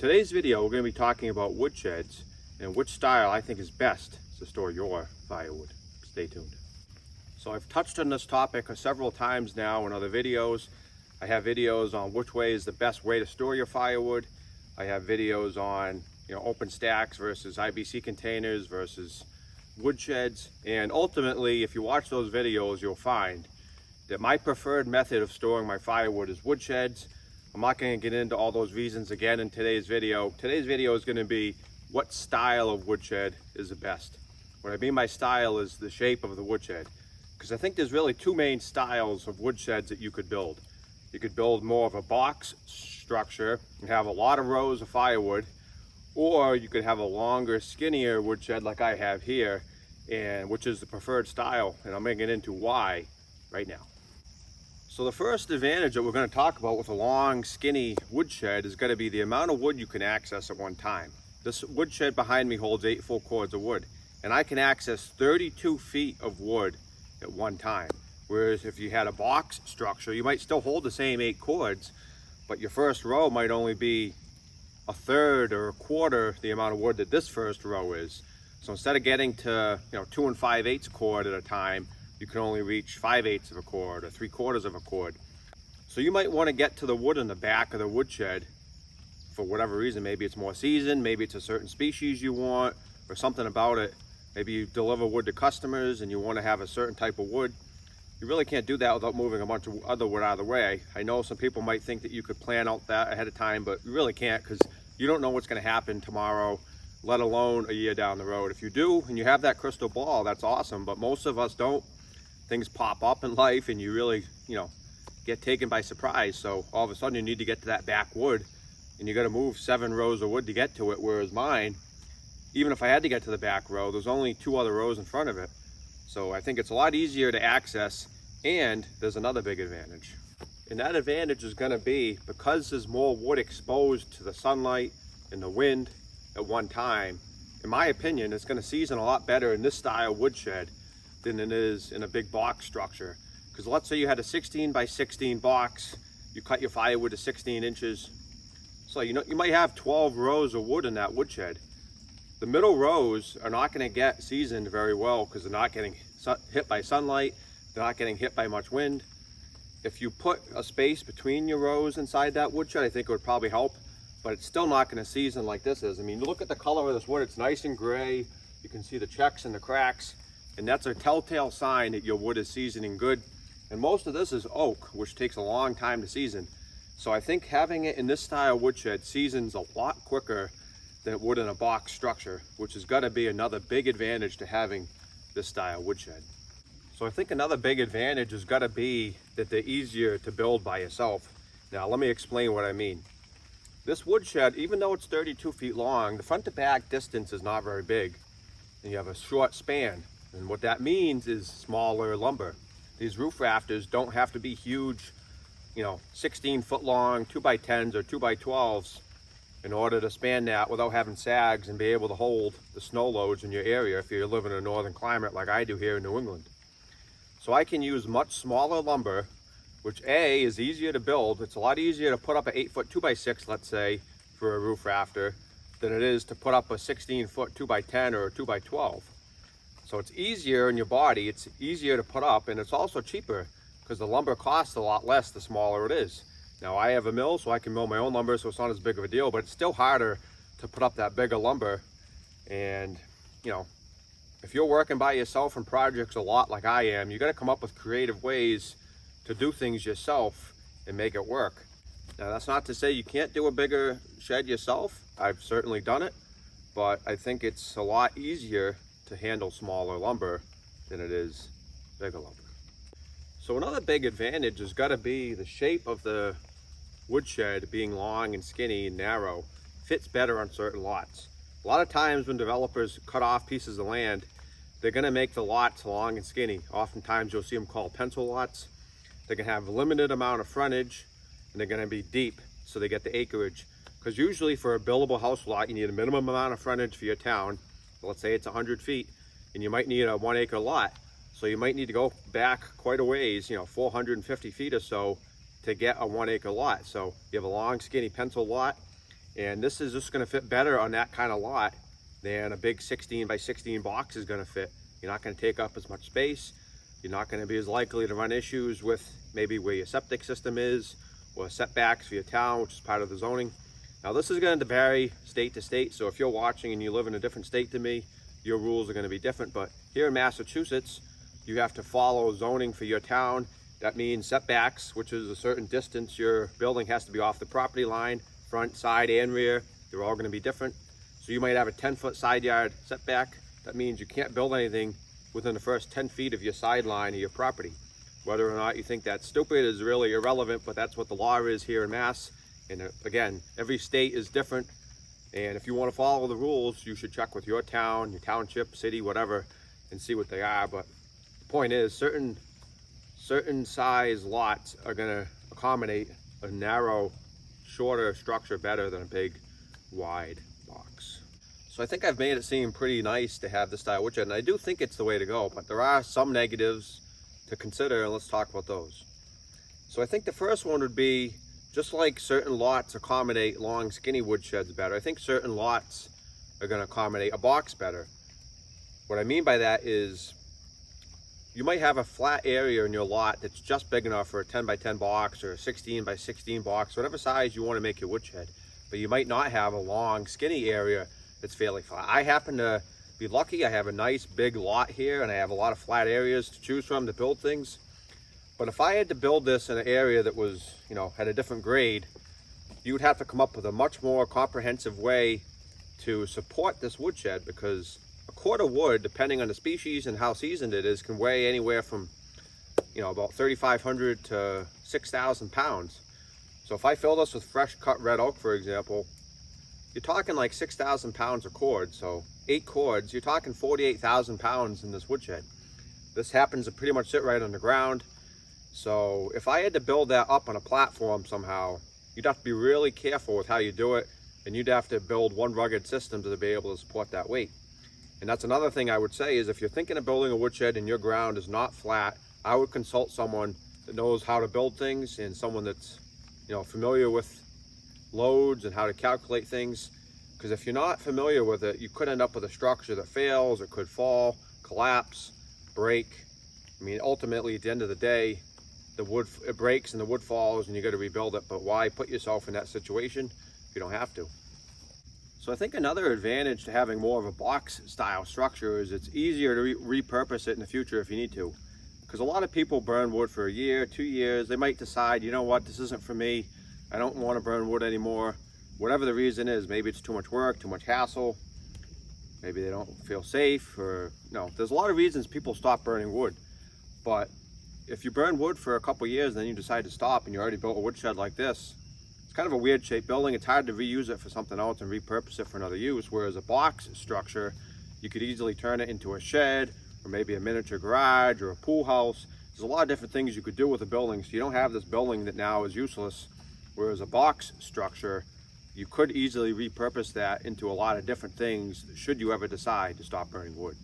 today's video, we're going to be talking about wood sheds and which style I think is best to store your firewood. Stay tuned. So I've touched on this topic several times now in other videos. I have videos on which way is the best way to store your firewood. I have videos on open stacks versus IBC containers versus wood sheds. And ultimately, if you watch those videos, you'll find that my preferred method of storing my firewood is wood sheds. I'm not going to get into all those reasons again in today's video. Today's video is going to be what style of woodshed is the best. What I mean by style is the shape of the woodshed. Because I think there's really two main styles of woodsheds that you could build. You could build more of a box structure and have a lot of rows of firewood, or you could have a longer, skinnier woodshed like I have here, and which is the preferred style, and I'm going to get into why right now. So the first advantage that we're going to talk about with a long, skinny woodshed is going to be the amount of wood you can access at one time. This woodshed behind me holds 8 full cords of wood, and I can access 32 feet of wood at one time. Whereas if you had a box structure, you might still hold the same 8 cords, but your first row might only be a third or a quarter the amount of wood that this first row is. So instead of getting to 2 5/8 cord at a time, you can only reach 5/8 of a cord or 3/4 of a cord. So you might want to get to the wood in the back of the woodshed for whatever reason. Maybe it's more seasoned, maybe it's a certain species you want, or something about it. Maybe you deliver wood to customers and you want to have a certain type of wood. You really can't do that without moving a bunch of other wood out of the way. I know some people might think that you could plan out that ahead of time, but you really can't, because you don't know what's going to happen tomorrow, let alone a year down the road. If you do and you have that crystal ball, that's awesome, but most of us don't. Things pop up in life and you really get taken by surprise. So all of a sudden you need to get to that back wood and you got to move 7 rows of wood to get to it. Whereas mine, even if I had to get to the back row, there's only 2 other rows in front of it. So I think it's a lot easier to access, and there's another big advantage. And that advantage is going to be because there's more wood exposed to the sunlight and the wind at one time. In my opinion, it's going to season a lot better in this style woodshed than it is in a big box structure. Because let's say you had a 16 by 16 box, you cut your firewood to 16 inches. So you might have 12 rows of wood in that woodshed. The middle rows are not going to get seasoned very well because they're not getting hit by sunlight, they're not getting hit by much wind. If you put a space between your rows inside that woodshed, I think it would probably help, but it's still not going to season like this is. I mean, look at the color of this wood, it's nice and gray. You can see the checks and the cracks, and that's a telltale sign that your wood is seasoning good. And most of this is oak, which takes a long time to season. So I think having it in this style woodshed seasons a lot quicker than it would in a box structure, which has got to be another big advantage to having this style woodshed. So I think another big advantage has got to be that they're easier to build by yourself. Now let me explain what I mean. This woodshed, even though it's 32 feet long, the front to back distance is not very big, and you have a short span. And what that means is smaller lumber. These roof rafters don't have to be huge, 16-foot long 2x10s or 2x12s in order to span that without having sags and be able to hold the snow loads in your area if you live in a northern climate like I do here in New England. So I can use much smaller lumber, which A, is easier to build. It's a lot easier to put up an 8-foot 2x6, let's say, for a roof rafter than it is to put up a 16-foot 2x10 or a 2x12. So it's easier in your body, it's easier to put up, and it's also cheaper because the lumber costs a lot less the smaller it is. Now I have a mill, so I can mill my own lumber, so it's not as big of a deal, but it's still harder to put up that bigger lumber. And if you're working by yourself in projects a lot like I am, you got to come up with creative ways to do things yourself and make it work. Now that's not to say you can't do a bigger shed yourself. I've certainly done it, but I think it's a lot easier to handle smaller lumber than it is bigger lumber. So another big advantage has got to be the shape of the woodshed being long and skinny and narrow. Fits better on certain lots. A lot of times when developers cut off pieces of land, they're going to make the lots long and skinny. Oftentimes you'll see them called pencil lots. They're going to have a limited amount of frontage and they're going to be deep so they get the acreage. Because usually for a buildable house lot, you need a minimum amount of frontage for your town. Let's say it's 100 feet and you might need a 1 acre lot. So you might need to go back quite a ways, 450 feet or so to get a 1 acre lot. So you have a long skinny pencil lot And this is just going to fit better on that kind of lot than a big 16 by 16 box is going to fit. You're not going to take up as much space. You're not going to be as likely to run issues with maybe where your septic system is or setbacks for your town, which is part of the zoning. Now this is going to vary state to state, so if you're watching and you live in a different state than me, your rules are going to be different. But here in Massachusetts, you have to follow zoning for your town. That means setbacks, which is a certain distance your building has to be off the property line, front, side, and rear. They're all going to be different. So you might have a 10-foot side yard setback. That means you can't build anything within the first 10 feet of your sideline of your property. Whether or not you think that's stupid is really irrelevant, but that's what the law is here in Mass. And again, every state is different. And if you want to follow the rules, you should check with your town, your township, city, whatever, and see what they are. But the point is, certain size lots are going to accommodate a narrow, shorter structure better than a big, wide box. So I think I've made it seem pretty nice to have this style woodshed, and I do think it's the way to go, but there are some negatives to consider, and let's talk about those. So I think the first one would be, just like certain lots accommodate long, skinny woodsheds better, I think certain lots are going to accommodate a box better. What I mean by that is, you might have a flat area in your lot that's just big enough for a 10 by 10 box or a 16 by 16 box, whatever size you want to make your woodshed. But you might not have a long, skinny area that's fairly flat. I happen to be lucky. I have a nice big lot here and I have a lot of flat areas to choose from to build things. But if I had to build this in an area that was, had a different grade, you would have to come up with a much more comprehensive way to support this woodshed, because a cord of wood, depending on the species and how seasoned it is, can weigh anywhere from, about 3,500 to 6,000 pounds. So if I fill this with fresh cut red oak, for example, you're talking like 6,000 pounds of cord. So 8 cords, you're talking 48,000 pounds in this woodshed. This happens to pretty much sit right on the ground. So if I had to build that up on a platform somehow, you'd have to be really careful with how you do it, and you'd have to build one rugged system to be able to support that weight. And that's another thing I would say is, if you're thinking of building a woodshed and your ground is not flat, I would consult someone that knows how to build things and someone that's, familiar with loads and how to calculate things. Because if you're not familiar with it, you could end up with a structure that fails, or could fall, collapse, break. I mean, ultimately, at the end of the day, it breaks and the wood falls and you got to rebuild it. But why put yourself in that situation if you don't have to? So I think another advantage to having more of a box style structure is it's easier to repurpose it in the future if you need to. Because a lot of people burn wood for a year, 2 years. They might decide, you know what, this isn't for me. I don't want to burn wood anymore. Whatever the reason is, maybe it's too much work, too much hassle. Maybe they don't feel safe, or there's a lot of reasons people stop burning wood. But if you burn wood for a couple years and then you decide to stop and you already built a woodshed like this, it's kind of a weird shaped building. It's hard to reuse it for something else and repurpose it for another use. Whereas a box structure, you could easily turn it into a shed, or maybe a miniature garage, or a pool house. There's a lot of different things you could do with a building, so you don't have this building that now is useless. Whereas a box structure, you could easily repurpose that into a lot of different things should you ever decide to stop burning wood.